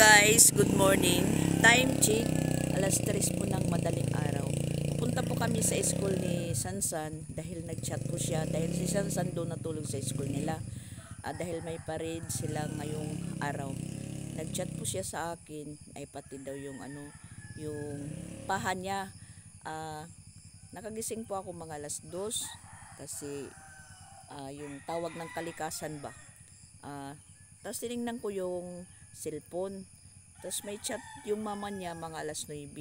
guys, good morning. Time check, alas 3 po ng madaling araw. Punta po kami sa school ni Sansan dahil nag-chat po siya. Dahil si Sansan doon natulog sa school nila. Dahil may parade sila ngayong araw. Nag-chat po siya sa akin, ay pati daw yung yung paha niya. Nakagising po ako mga alas 2 kasi yung tawag ng kalikasan ba. Tapos tinignan ko yung cellphone. Tapos may chat yung mama niya mga alas 9.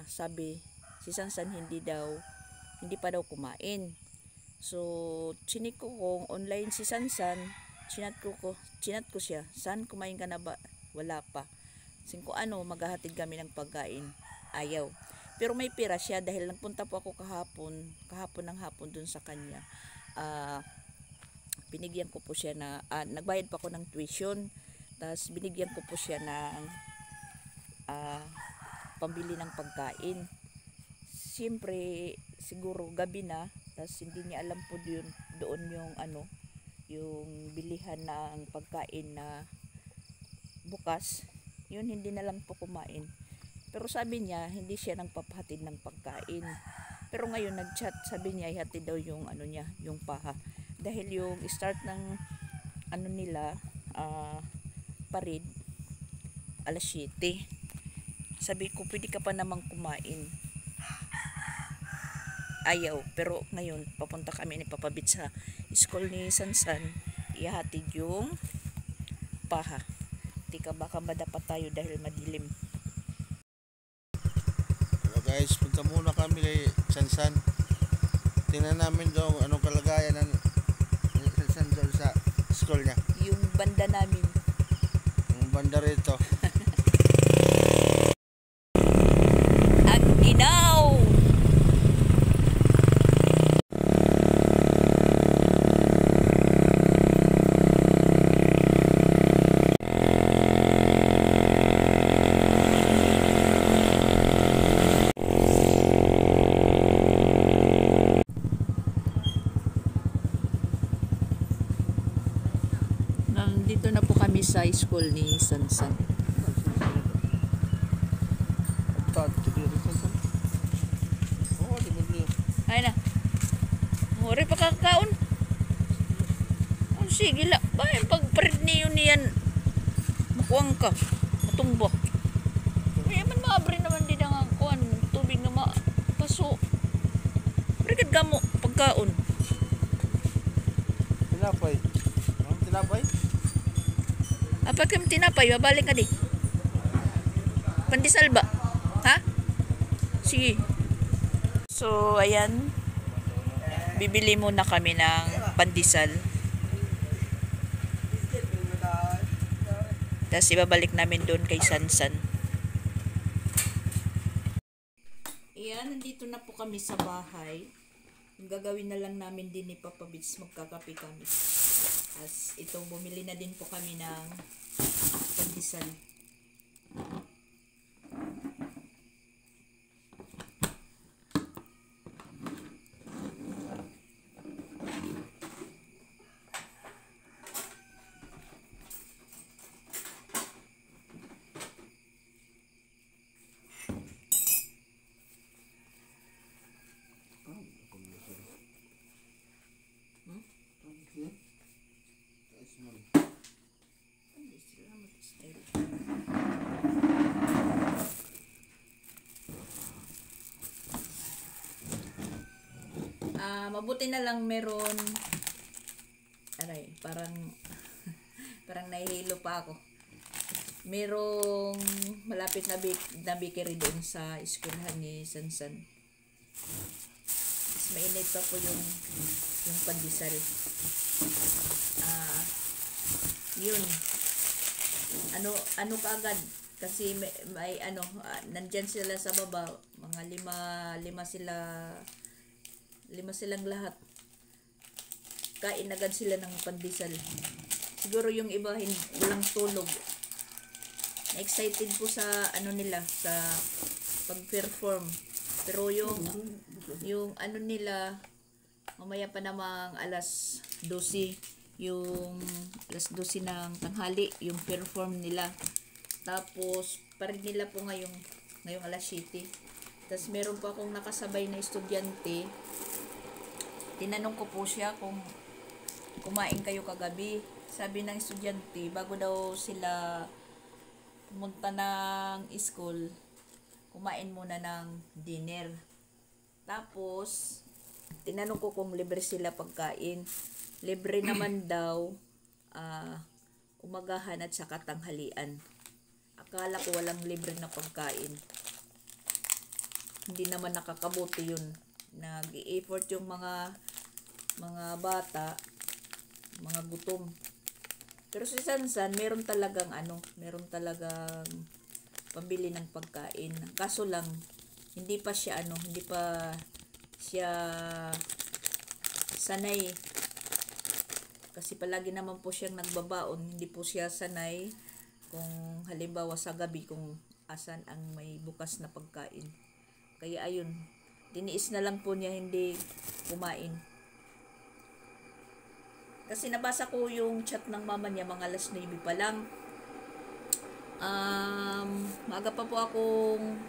Sabi si Sansan hindi pa daw kumain. So chinik ko kung online si Sansan, chinat ko siya. San, kumain ka na ba? Wala pa. Singko maghahatid kami ng pagkain. Ayaw. Pero may pira siya dahil nagpunta po ako kahapon ng hapon dun sa kanya. Binigyan ko po siya na nagbayad pa ako ng tuition. Tapos binigyan ko po siya ng pambili ng pagkain. Siyempre siguro gabi na, tapos hindi niya alam po doon yung bilihan ng pagkain na bukas. Yun, hindi na lang po kumain. Pero sabi niya hindi siya nang papahatid ng pagkain. Pero ngayon nag-chat, sabi niya ihatid daw yung niya, yung paha. Dahil yung start ng nila parade alas 7. Sabi ko pwede ka pa namang kumain. Ayaw. Pero ngayon papunta kami ni Papabit sa school ni Sansan, ihatid yung paha. Tika baka madapat tayo dahil madilim. Hello guys, punta muna kami kay Sansan. Tingnan namin daw anong kalagayan ng Sansan doon sa school niya. Yung banda namin. Yung banda rito. Ang ginaw! Dito na po kami sa school ni Sansan. Ay na. Hore pa kakaon. Sige la. Ba yung pagparid niyo niyan. Makuwang ka. Matumbo. May man maabri naman din ang kuan. Tubig na mapaso. Berikad ka mo pagkaon. Tinapay. Tinapay? Apa kami tinapay? Babalik ka di. Pandesal ba? Ha? Sige. So, ayan. Bibili muna kami ng pandesal. Tapos ibabalik namin doon kay Sansan. Ayan, nandito na po kami sa bahay. Ang gagawin na lang namin din ni Papa Bits, magkakape kami. As ito, bumili na din po kami ng pandesal. Mabuti na lang meron parang nahihilo pa ako. Merong malapit na bakery doon sa eskwelahan ni Sansan. Mas mainit pa po yung pandesal. Yun. Ano kaagad kasi may nandyan sila sa baba, mga lima silang lahat. Kain agad sila ng pandesal. Siguro yung iba walang tulog. Excited po sa nila sa pag-perform. Pero yung nila mamaya pa namang alas 12 yung alas 12 ng tanghali yung perform nila. Tapos, parin nila po ngayong alas 7. Tapos, meron po akong nakasabay na estudyante. Tinanong ko po siya kung kumain kayo kagabi. Sabi ng estudyante, bago daw sila pumunta ng school, kumain muna ng dinner. Tapos, tinanong ko kung libre sila pagkain. Libre naman daw umagahan at saka tanghalian. Akala ko walang libre na pagkain. Hindi naman nakakabuti yun. Nag-i-effort yung mga bata, mga gutom. Pero si Sansan, meron talagang pambili ng pagkain. Kaso lang, hindi pa siya sanay. Kasi palagi naman po siyang nagbabaon, hindi po siya sanay kung halimbawa sa gabi kung asan ang may bukas na pagkain. Kaya ayun, tiniis na lang po niya hindi kumain. Kasi nabasa ko yung chat ng mama niya mga alas 9 pa lang. Maaga pa po akong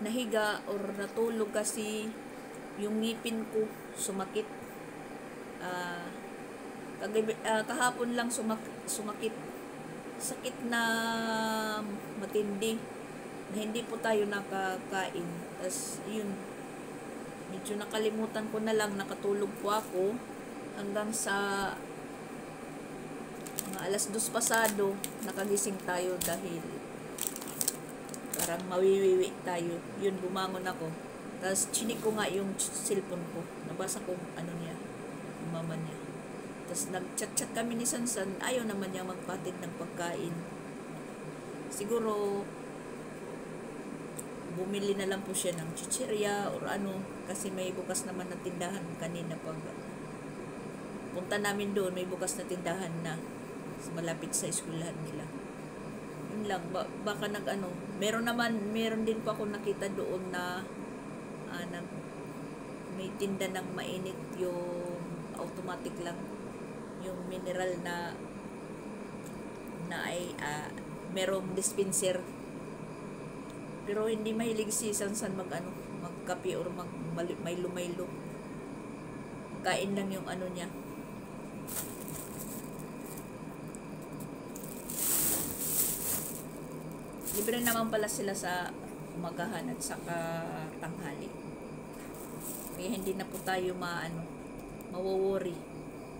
nahiga or natulog kasi yung ngipin ko sumakit. Kahapon lang sumakit. Sakit na matindi na hindi po tayo nakakain. Tapos yun, medyo nakalimutan ko na lang, nakatulog po ako hanggang sa mga alas 2 pasado nakagising tayo dahil parang mawiwiwi tayo. Yun, bumangon ako. Tapos chinik ko nga yung cellphone ko. Nabasa ko niya, yung mama niya. Tapos nag-chat-chat kami ni Sansan, ayaw naman niya magpatid ng pagkain. Siguro bumili na lang po siya ng chichirya or kasi may bukas naman na tindahan kanina pag punta namin doon, may bukas na tindahan na malapit sa eskwelahan nila. Yun lang, baka meron din po ako nakita doon na may tinda ng mainit, yung automatic lang, yung mineral na ay merong dispenser. Pero hindi mahilig si Sansan magkape or Milo. Kain lang yung niya. Libre naman pala sila sa umagahan at saka tanghali. Kaya hindi na po tayo mawo-worry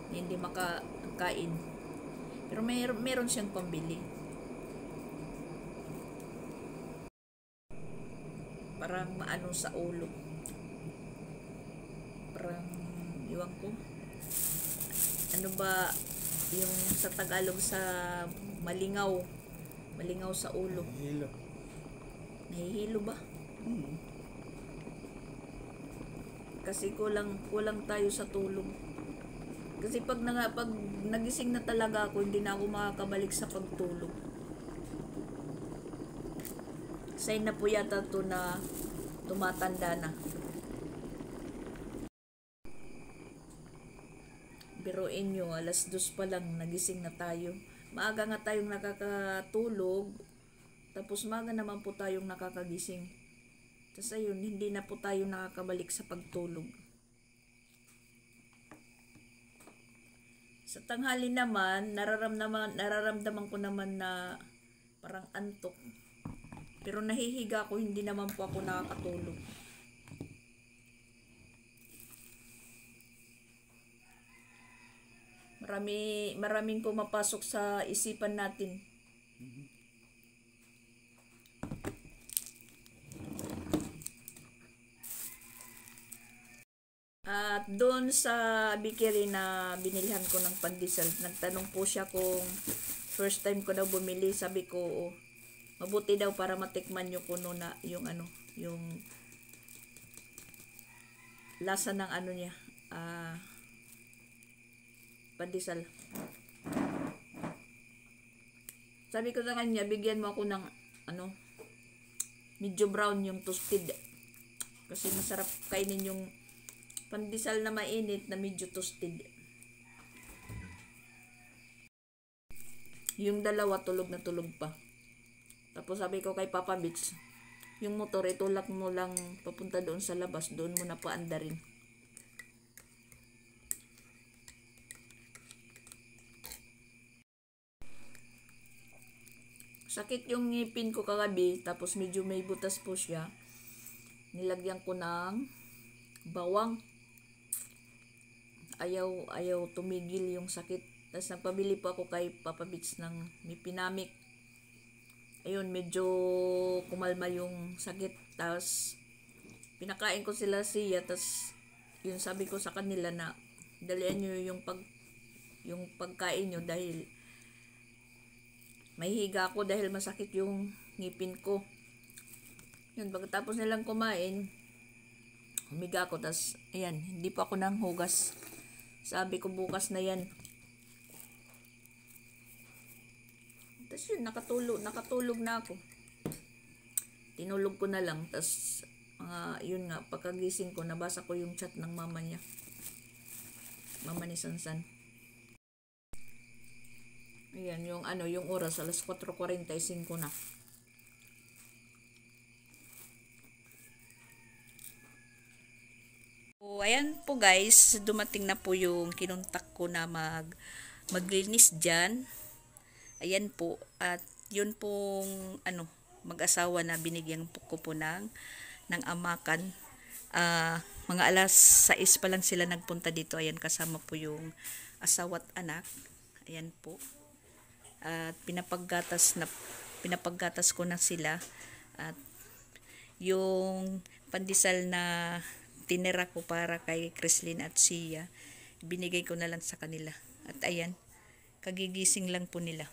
na hindi makakain. Pero meron siyang pambili. Parang sa ulo. Parang iwan ko. Ano ba yung sa Tagalog sa malingaw sa ulo? Nahihilo ba? Kasi kulang tayo sa tulog. Kasi pag nagising na talaga ako, hindi na ako makakabalik sa pagtulog. Sign na po yata to na tumatanda na. Biruin nyo, alas 2 pa lang nagising na tayo. Maaga nga tayong nakakatulog, tapos maaga naman po tayong nakakagising. Tapos ayun, hindi na po tayo nakakabalik sa pagtulog. Sa tanghali naman, nararamdaman ko naman na parang antok. Pero nahihiga ako, hindi naman po ako nakakatulog. Maraming pumapasok sa isipan natin. At doon sa bakery na binilhan ko ng pandesal, nagtanong po siya kung first time ko daw bumili. Sabi ko, mabuti daw para matikman nyo kuno na yung lasa ng niya, pandesal. Sabi ko sa kanya, bigyan mo ako ng medyo brown yung toasted. Kasi masarap kainin yung pandesal na mainit na medyo toasted. Yung dalawa tulog na tulog pa. Tapos sabi ko kay Papa Beach, yung motor itulak mo lang papunta doon sa labas, doon mo na paandarin. Sakit yung ngipin ko kagabi, tapos medyo may butas po siya. Nilagyan ko ng bawang. Ayaw tumigil yung sakit. Tapos nagpabili po ako kay Papa Beach ng Mipinamik. Ayun, medyo kumalma yung sakit. Tapos pinakain ko sila siya. Tapos yun, sabi ko sa kanila na dalian nyo yung pagkain nyo dahil may higa ako dahil masakit yung ngipin ko. Yun, pagkatapos nilang kumain, humiga ako. Tapos ayan, hindi pa ako nang hugas. Sabi ko bukas na yan. Tapos yun, nakatulog na ako. Tinulog ko na lang. Tapos yun nga, pagkagising ko, nabasa ko yung chat ng mama niya. Mama ni Sansan. Ayan, yung oras, alas 4:45 na. So, ayan po guys, dumating na po yung kinuntak ko na maglinis dyan. Ayan po, at yun pong mag-asawa na binigyan ko po ng amakan. Mga alas 6 pa lang sila nagpunta dito. Ayan, kasama po yung asawa at anak. Ayan po. At pinapaggatas ko na sila. At yung pandesal na tinira ko para kay Chrislyn at Sia, binigay ko na lang sa kanila. At ayan, kagigising lang po nila.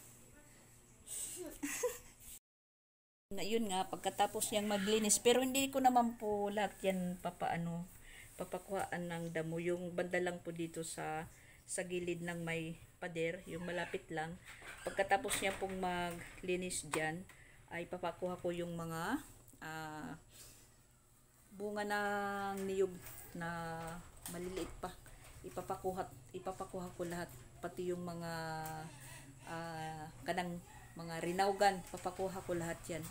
Yun nga, pagkatapos niyang maglinis, pero hindi ko naman po lahat yan papakuhaan ng damo. Yung banda lang po dito sa gilid ng may pader, yung malapit lang. Pagkatapos niya pong maglinis dyan, ay papakuha ko yung mga bunga ng niyog na maliliit pa. Ipapakuha ko lahat, pati yung mga kanang mga rinaugan, papakuha ko lahat yan.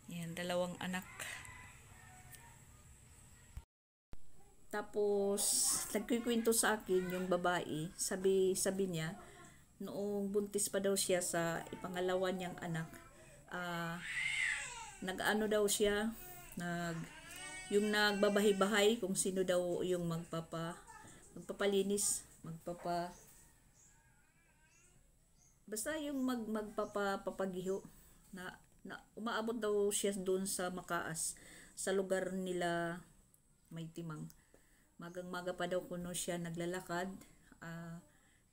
Yan, 2 anak. Tapos nagkikwento sa akin yung babae, sabi niya, noong buntis pa daw siya sa ipangalawa niyang anak, nag-ano daw siya, yung nagbabahay-bahay kung sino daw yung magpapalinis, basta yung magpapagiho na umaabot daw siya doon sa Makaas, sa lugar nila May Timang. Magang-maga pa daw kuno siya naglalakad.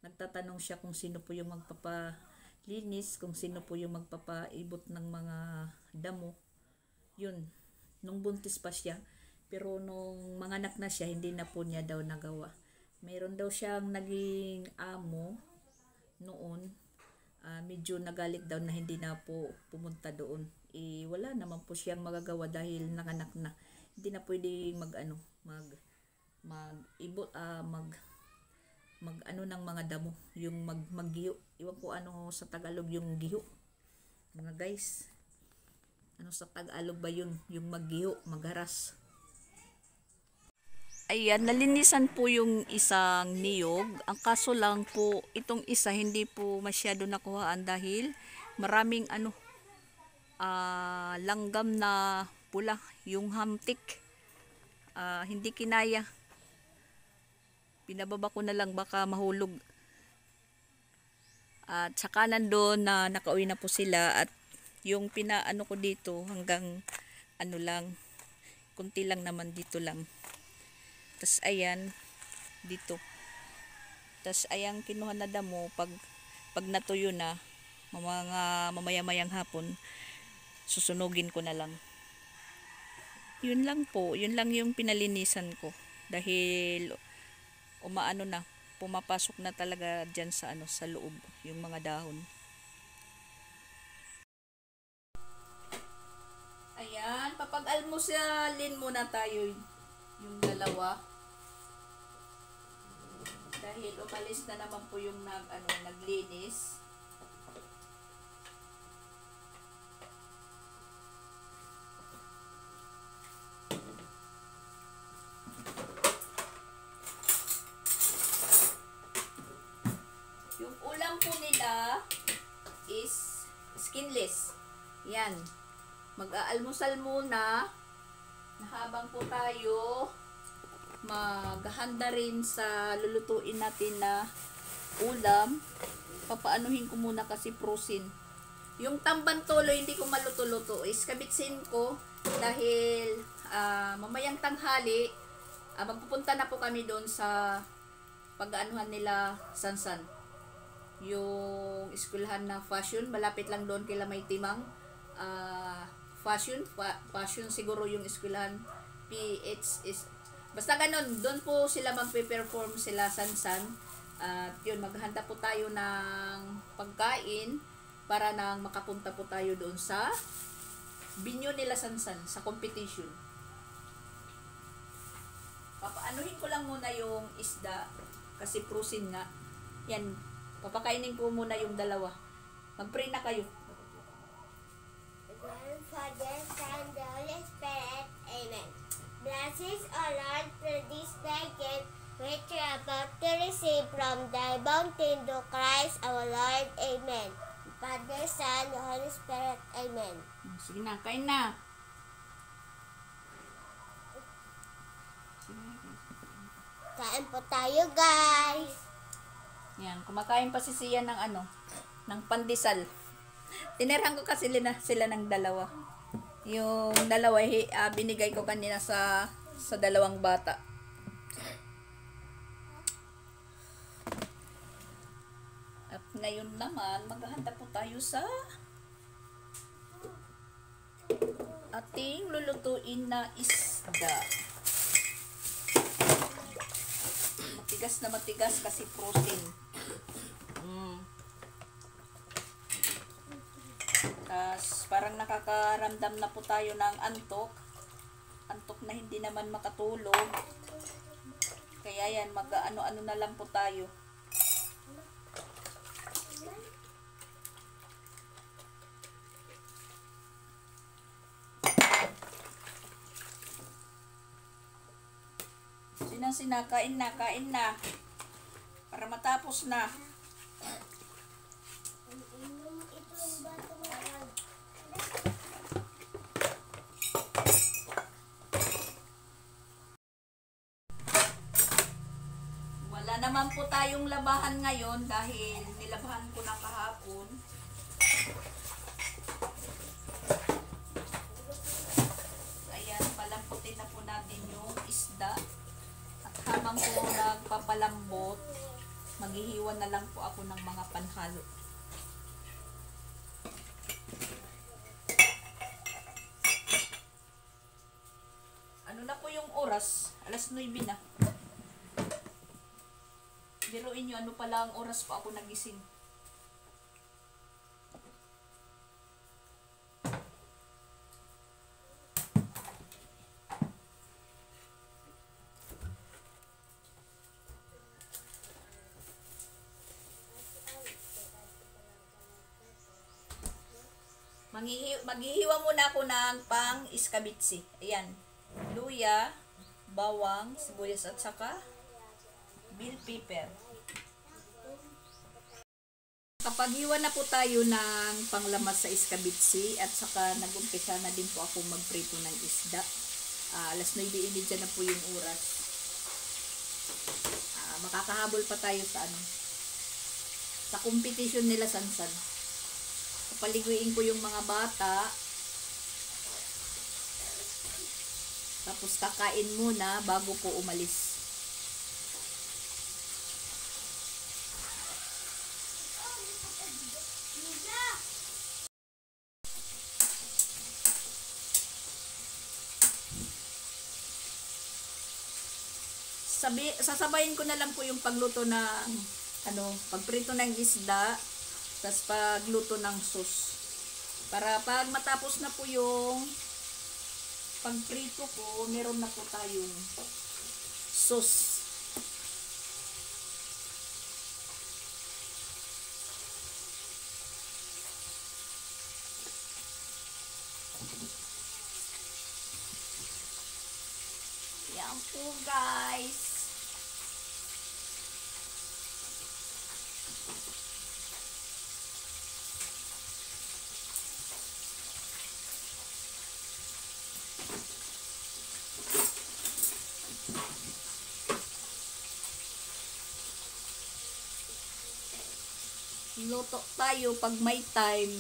Nagtatanong siya kung sino po yung magpapalinis, kung sino po yung magpapaibot ng mga damo. Yun, nung buntis pa siya. Pero nung manganak na siya, hindi na po niya daw nagawa. Mayroon daw siyang naging amo noon. Medyo nagalit daw na hindi na po pumunta doon. Wala naman po siyang magagawa dahil nanganak na. Hindi na pwedeng ng mga damo, yung maggiho. Iwan ko ano sa Tagalog yung giho. Mga guys, ano sa Tagalog ba yun? Yung maggiho, magharas. Ayan, nalinisan po yung isang niyog. Ang kaso lang po, itong isa hindi po masyado nakuhaan dahil maraming langgam na pula, yung hamtik. Hindi kinaya. Pinababa ko na lang, baka mahulog. At saka nandun na nakauwi na po sila, at yung pinaano ko dito hanggang lang, kunti lang naman dito lang. Tas ayan, dito. Tas ayan, kinuha na damo, pag natuyo na, mamaya-mayang hapon, susunugin ko na lang. Yun lang po, yun lang yung pinalinisan ko. Dahil pumapasok na talaga dyan sa sa loob, yung mga dahon. Ayan, papag-almusalin muna tayo yung dalawa. Dahil umalis na naman po yung naglinis. Yung ulam po nila is skinless. Yan. Mag-aalmusal muna na habang po tayo maghahanda rin sa lulutuin natin na ulam. Papaanuhin ko muna kasi frozen. Yung tamban tulo hindi ko maluto-luto is kabitsin ko dahil mamayang tanghali magpupunta na po kami doon sa pag-aanuhan nila Sansan. Yung eskwelahan na fashion, malapit lang doon kila May Timang. Fashion siguro yung eskwelahan. PH is basta ganun, doon po sila magpe-perform sila Sansan. At yun, maghanda po tayo ng pagkain para nang makapunta po tayo doon sa binyo nila Sansan, sa competition. Papaanuhin ko lang muna yung isda kasi frozen nga. Yan, papakainin ko muna yung dalawa. Mag-pray na kayo. Father, Son, the Holy Spirit. Amen. Blessings, O Lord, for this thy gift, which we are about to receive from thy bounty through Christ our Lord. Amen. Father, Son, the Holy Spirit. Amen. Sige na, kain na. Kain po tayo, guys. Yan, kumakain pa si Sian ng ng pandesal. Tinirhan ko kasi sila ng dalawa. Yung dalawa, binigay ko kanina sa dalawang bata. At ngayon naman, maghahanda po tayo sa ating lulutuin na isda. Matigas na matigas kasi frozen. Tas parang nakakaramdam na po tayo ng antok. Antok na hindi naman makatulog. Kaya yan, mag-ano-ano na lang po tayo. Kain na. Para matapos na. Wala naman po tayong labahan ngayon dahil nilabahan ko na kahapon. Ayan, palamputin na po natin yung isda. At habang po nagpapalambot, maghihiwa na lang po ako ng mga panhalo. Ano na po yung oras? Alas 9 na. Biruin nyo, ano pala ang oras pa ako nagising. Maghihiwa muna ako ng pang iskabitsi. Ayan. Luya, bawang, sibuyas at saka bell pepper. Kapag hiwa na po tayo ng panglamas sa iskabitsi at saka nag-umpisa na din po ako magprito ng isda. Alas 9:30 na po yung oras. Makakahabol pa tayo sa competition nila Sansan. Papaliguin ko yung mga bata. Tapos kakain muna bago ko umalis. Sasabayin ko na lang po yung pagluto ng pagprito ng isda, tas pagluto ng sauce. Para pag matapos na po yung pagprito ko, meron na po tayong sauce. Yan po guys. Luto tayo pag may time.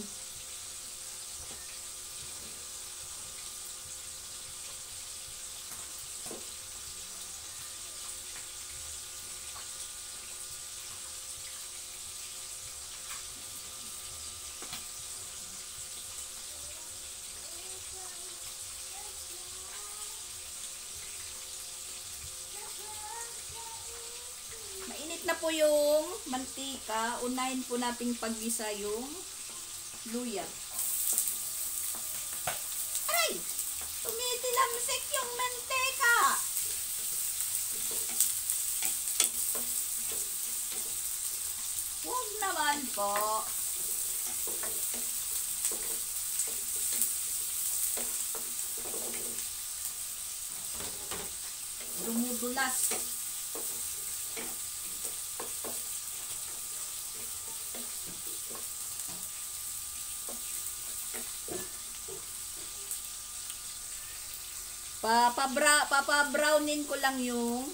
Mainit na po yung mantika. Unahin po nating paggisa yung luya. Aray! Tumitilamsik yung mantika! Huwag naman po. Dumudulas. Papa-brownin ko lang yung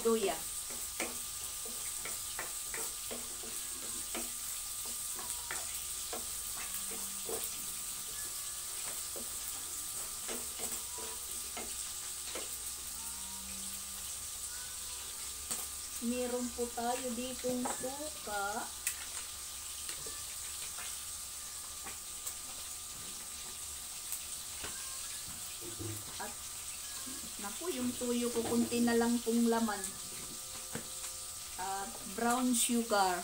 luya. Meron po tayo ditong suka. At naku, yung tuyo ko kunti na lang pong laman. At brown sugar.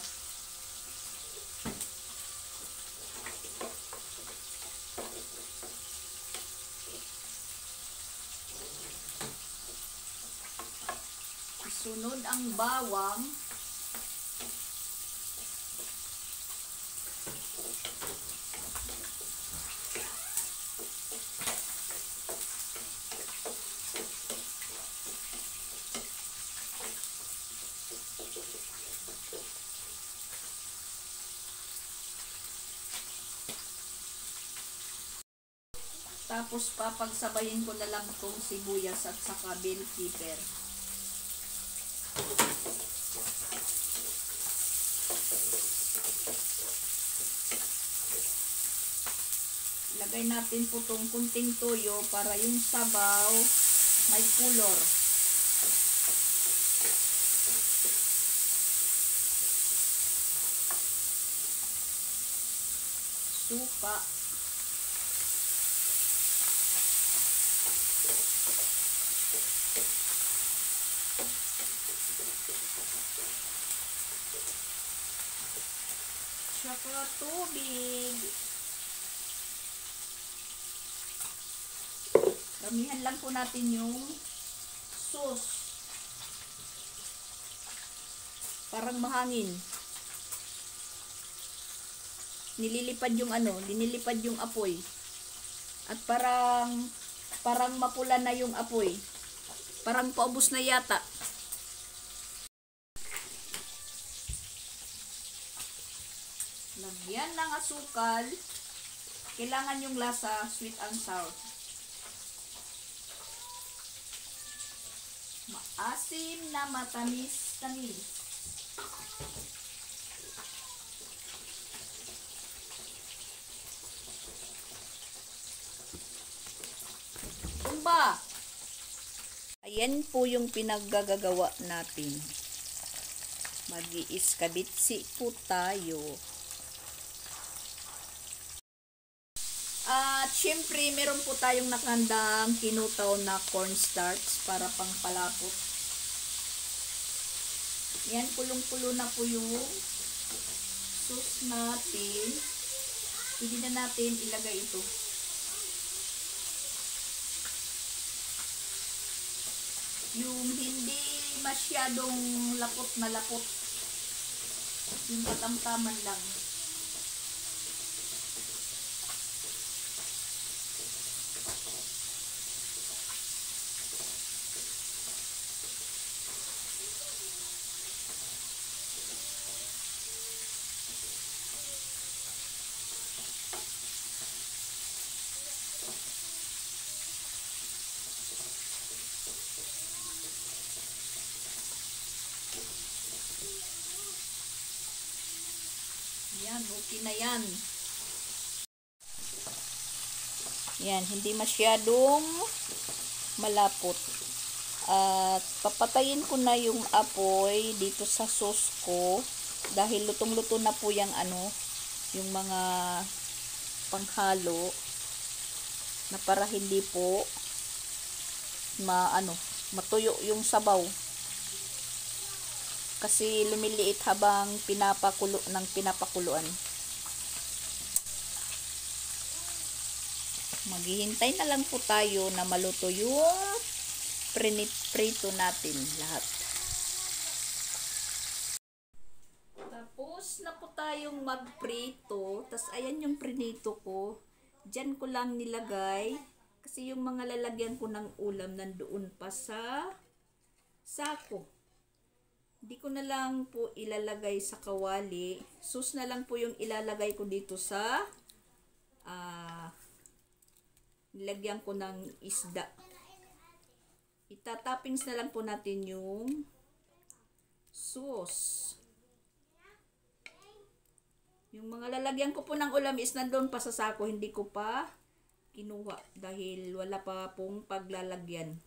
Sunod ang bawang. Tapos papagsabayin ko na lang itong sibuyas at saka bell pepper. Ilagay natin po itong kunting toyo para yung sabaw may kulor. Suka. Tsaka tubig. Damihan lang po natin yung sauce. Parang mahangin. Nililipad yung linilipad yung apoy. At parang mapula na yung apoy. Parang paubos na yata. Lagyan ng asukal. Kailangan yung lasa sweet and sour. Maasim na matamis-tamis. Tumba! Ayan po yung pinaggagawa natin. Mag-iiskabitsi po tayo. At syempre, meron po tayong nakandang kinutaw na cornstarch para pangpalapot. Yan, pulong-pulo na po yung sauce natin. Pwede na natin ilagay ito. Yung hindi masyadong lapot na lapot. Yung katamtaman lang. Yan, okay na yan. Yan, hindi masyadong malapot. At papatayin ko na yung apoy dito sa sauce ko dahil lutong-luto na po yung yung mga panghalo na para hindi po matuyo yung sabaw. Kasi lumiliit habang pinapakuluan. Maghihintay na lang po tayo na maluto yung prito natin lahat. Tapos na po tayong magprito. Tapos ayan yung prinito ko. Diyan ko lang nilagay. Kasi yung mga lalagyan ko ng ulam nandoon pa sa sako. Hindi ko na lang po ilalagay sa kawali. Sus na lang po yung ilalagay ko dito sa nilagyan ko ng isda. Itatoppings na lang po natin yung sauce. Yung mga lalagyan ko po ng ulam is nandun pa sa sako. Hindi ko pa kinuha dahil wala pa pong paglalagyan.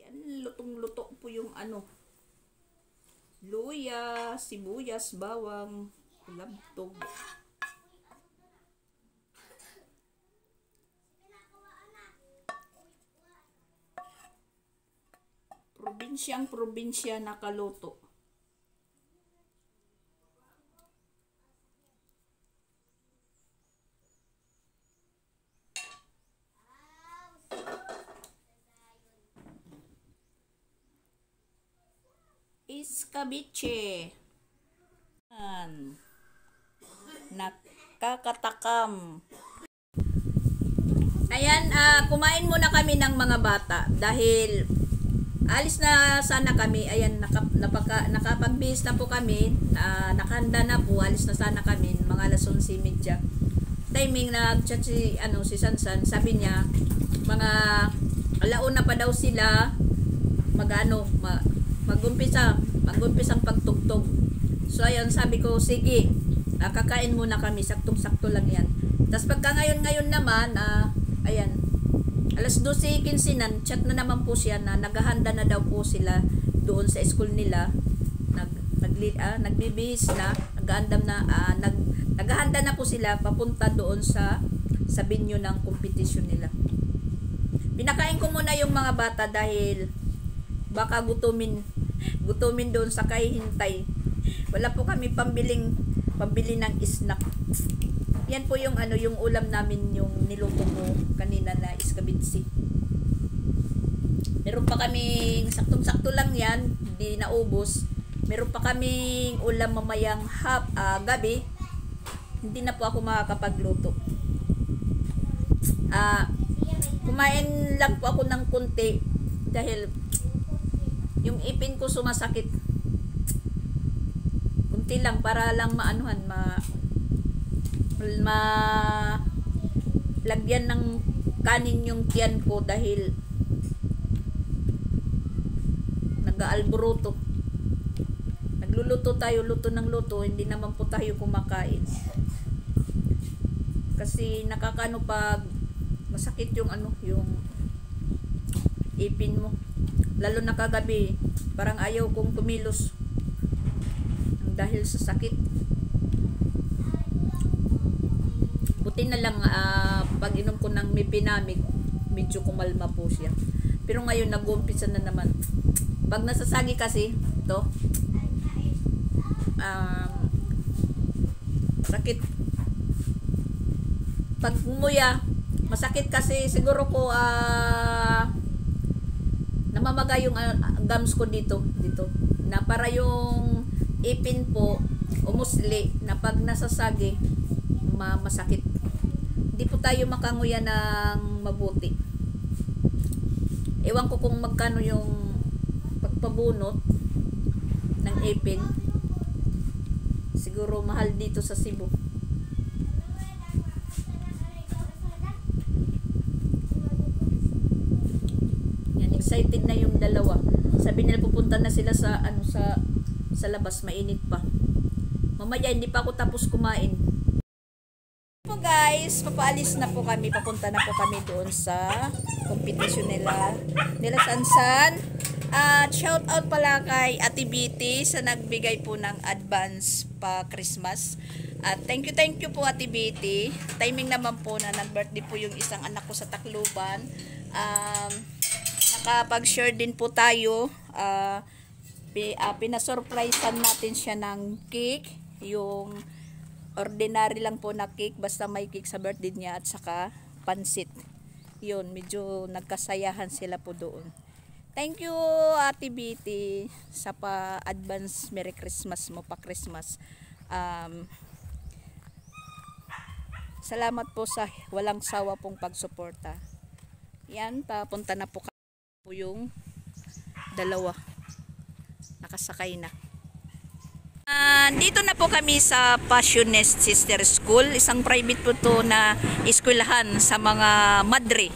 Yan, lutong-luto po yung luya, sibuyas, bawang, labtog. Probinsya nakaluto. Iskabiche. Nakakatakam. Ayan, kumain muna kami ng mga bata dahil alis na sana kami. Ayan, nakapagbihis na po kami. Nakahanda na po. Alis na sana kami. Mga 11:30. Timing nag-chat si Sansan. Sabi niya, mga alauna pa daw sila mag-umpisang pagtugtog. So ayun, sabi ko, sige, kakain muna kami, saktong-sakto lang yan. Tapos pagka ngayon naman, ayan, alas 12:15 chat na naman po siya na naghahanda na daw po sila doon sa school nila. Nagbibihis na, naghahanda na po sila papunta doon sa venue ng competition nila. Pinakain ko muna yung mga bata dahil baka gutumin doon sa kahihintay. Wala po kami pambili ng snack. Yan po yung yung ulam namin, yung niluto ko kanina na iskabitsi. Meron pa kaming saktong-sakto lang yan, hindi naubos. Meron pa kaming ulam mamayang gabi. Hindi na po ako makakapagluto. Kumain lang po ako ng konti dahil yung ipin ko sumasakit. Kunti lang para lang lagyan ng kanin yung tiyan ko dahil nag-aalboroto. Nagluluto tayo, luto ng luto, hindi naman po tayo kumakain. Kasi nakakano pag masakit yung yung ipin mo. Lalo na kagabi, parang ayaw kong kumilos dahil sa sakit. Buti na lang pag inom ko ng Mipinamig, medyo kumalma po siya. Pero ngayon nag-uumpisa na naman. Pag nasasagi kasi to, sakit. Pag umuya, masakit kasi siguro ko namamaga yung gums ko dito na para yung ipin po umusli na pag nasasagi masakit. Hindi po tayo makanguya ng mabuti. Ewan ko kung magkano yung pagpabunot ng ipin. Siguro mahal dito sa Cebu. excited na yung dalawa. Sabi nila pupunta na sila sa sa labas, mainit pa. Mamaya hindi pa ako tapos kumain. Po guys, papaalis na po kami, papunta na po kami doon sa competition nila Sansan. At shout out pala kay Ate BT sa nagbigay po ng advance pa Christmas. At thank you po Ate BT. Timing naman po na nag-birthday po yung isang anak ko sa Tacloban. Nakapag-share din po tayo. Pinasurprisean natin siya ng cake. Yung ordinary lang po na cake. Basta may cake sa birthday niya at saka pansit. Yun, medyo nagkasayahan sila po doon. Thank you Ate BT sa pa-advance Merry Christmas mo pa Christmas. Salamat po sa walang sawa pong pagsuporta. Yan, papunta na po yung dalawa. Nakasakay na. Dito na po kami sa Passionist Sister School. Isang private po to na eskwelahan sa mga madre.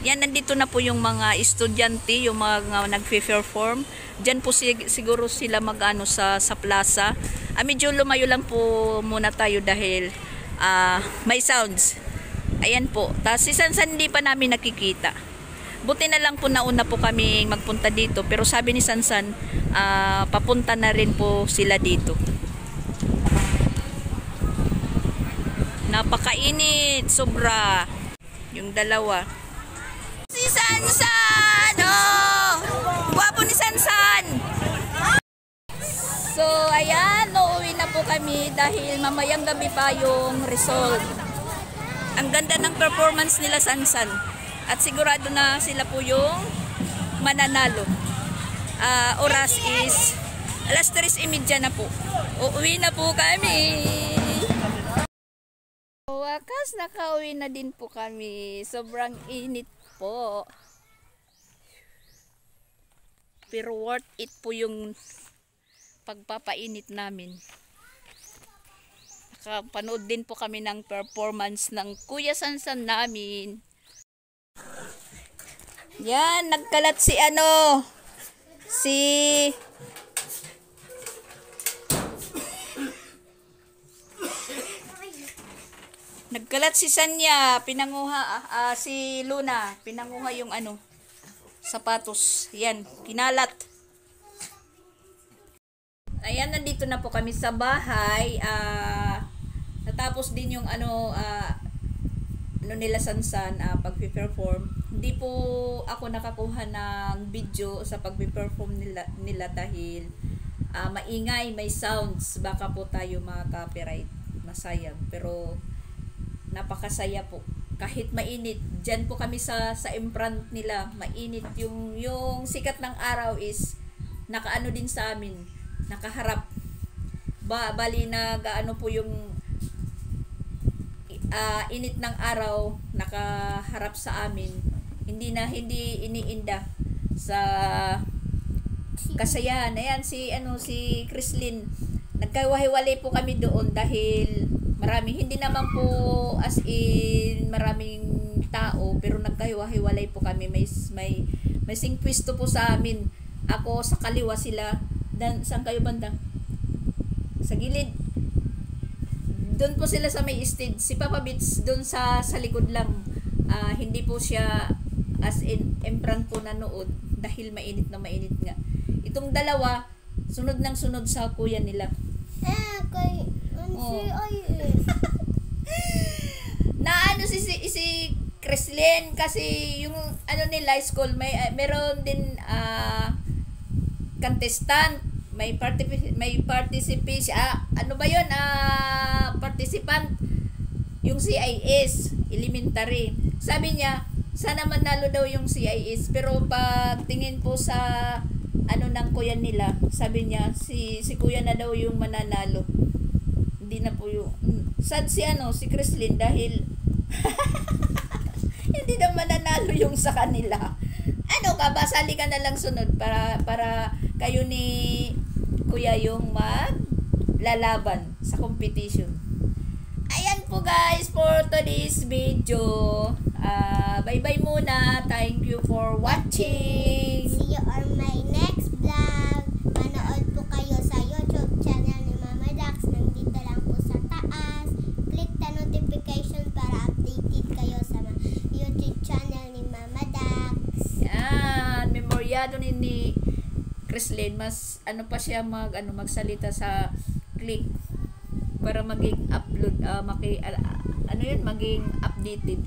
Yan, nandito na po yung mga estudyante, yung mga nagpe-perform. Diyan po siguro sila mag-ano sa plaza. Medyo lumayo lang po muna tayo dahil may sounds. Ayan po. Tapos si Sansan hindi pa namin nakikita. Buti na lang po nauna po kami magpunta dito. Pero sabi ni Sansan, papunta na rin po sila dito. Napakainit, sobra. Yung dalawa. Si Sansan! Oh! Guwapo ni Sansan! So, ayan, uuwi na po kami dahil mamayang gabi pa yung result. Ang ganda ng performance nila Sansan. At sigurado na sila po yung mananalo. Oras is alas 3:30 na po. Uuwi na po kami. Wakas, nakauwi na din po kami. Sobrang init po. Pero worth it po yung pagpapainit namin. Nakapanood din po kami ng performance ng Kuya Sansan namin. Yan, nagkalat si nagkalat si Sanya, pinanguha si Luna, pinanguha yung sapatos. Yan, kinalat. Ayan, nandito na po kami sa bahay. Natapos din yung nila Sansan pag-perform. Hindi po ako nakakuha ng video sa pag-perform nila dahil maingay, may sounds. Baka po tayo maka-copyright, masayang. Pero napakasaya po. Kahit mainit, dyan po kami sa imprant nila, mainit. Yung sikat ng araw is nakaano din sa amin, nakaharap. Bali po yung init ng araw, nakaharap sa amin. Hindi iniinda sa kasayahan. Ayan si Chrislyn. Nagkahiwalay po kami doon dahil hindi naman po as in maraming tao, pero nagkahiwalay po kami. May singpwisto po sa amin. Ako sa kaliwa, sila saan kayo banda? Sa gilid. Doon po sila sa may stage. Si Papa Beats doon sa likod lang. Hindi po siya as in imprant po nanood dahil mainit na mainit nga. Itong dalawa sunod ng sunod sa kuya nila. Si Chrislyn kasi yung nila school meron din contestant, may participation, participant yung CIS elementary. Sabi niya sana manalo daw yung CIS, pero pag tingin po sa ng kuya nila, sabi niya si kuya na daw yung mananalo. Hindi na po yung sad si Chrislyn dahil hindi na mananalo yung sa kanila. Basali ka na lang sunod para kayo ni kuya yung maglalaban sa competition. Ayan po guys for today's video. Bye bye muna. Thank you for watching. masyado ni Chrislyn, mas ano pa siya magsalita sa click para maging upload, maging updated.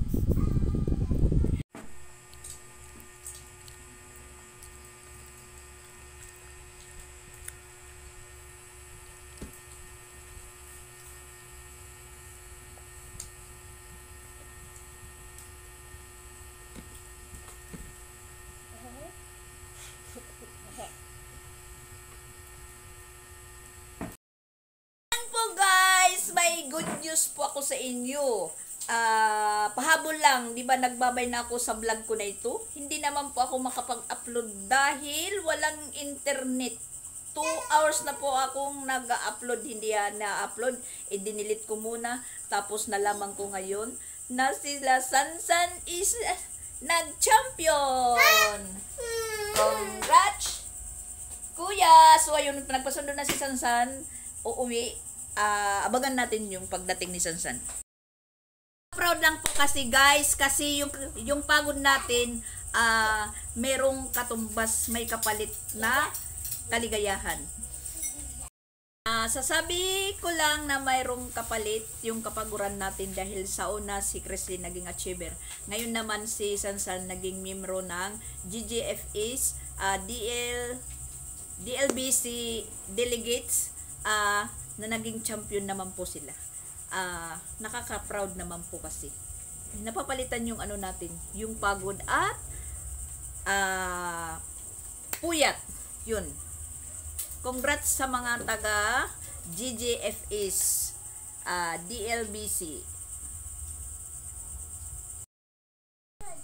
Po guys, may good news po ako sa inyo. Pahabol lang, di ba nagbabay na ako sa vlog ko na ito? Hindi naman po ako makapag-upload dahil walang internet. 2 hours na po akong nag-upload, hindi na-upload. Dinilit ko muna, tapos nalaman ko ngayon na sila Sansan is nag-champion. Congrats! Kuya! So ayun, nagpasundo na si Sansan, uuwi. Abangan natin yung pagdating ni Sansan. Proud lang po kasi guys, kasi yung pagod natin, merong katumbas, may kapalit na kaligayahan. Sasabi ko lang na mayroong kapalit yung kapaguran natin dahil sa una si Chrislyn naging achiever. Ngayon naman si Sansan naging miyembro ng GGFA's DLBC delegates, na naging champion naman po sila. Nakaka-proud naman po kasi. Napapalitan yung natin, yung pagod at puyat. Yun. Congrats sa mga taga GGFA's DLBC.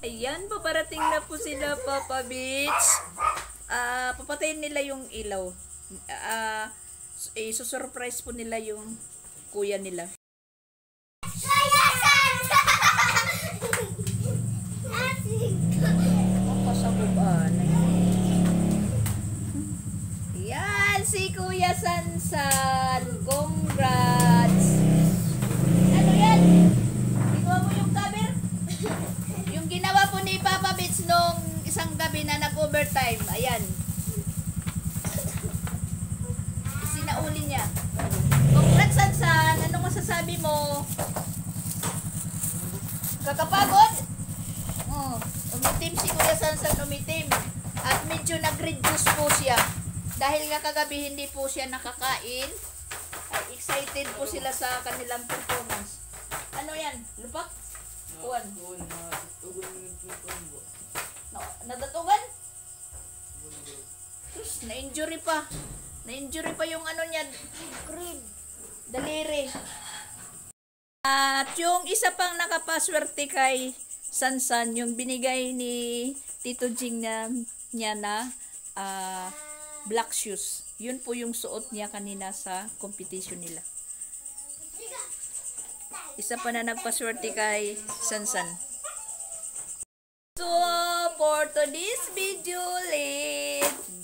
Ayan, paparating na po sila, Papa Beach. Papatayin nila yung ilaw. Susurprise po nila yung kuya nila. Yan, si Kuya Sansan. Congrats! Ano yan? Tingnan mo yung cover? Yung ginawa po ni Papa Beats nung isang gabi na nag-overtime. Ayan. Sinauli niya. Congrats, Sansan! Anong masasabi mo? Kakapagod? Umitim si Kuya Sansan, umitim. At medyo nag-reduce po siya. Dahil nga kagabi hindi po siya nakakain, ay excited po sila sa kanilang performance. Ano yan? Lupak? Kuwan? Nadatugan? Na-injury pa. Na-injury pa yung niya. Daliri. At yung isa pang nakapaswerte kay Sansan, yung binigay ni Tito Jing niya na black shoes. Yun po yung suot niya kanina sa competition nila. Isa pa na nagpaswerte kay Sansan. So, for today's video,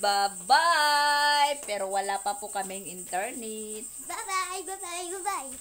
bye-bye! Pero wala pa po kaming internet. Bye-bye, bye-bye, bye-bye.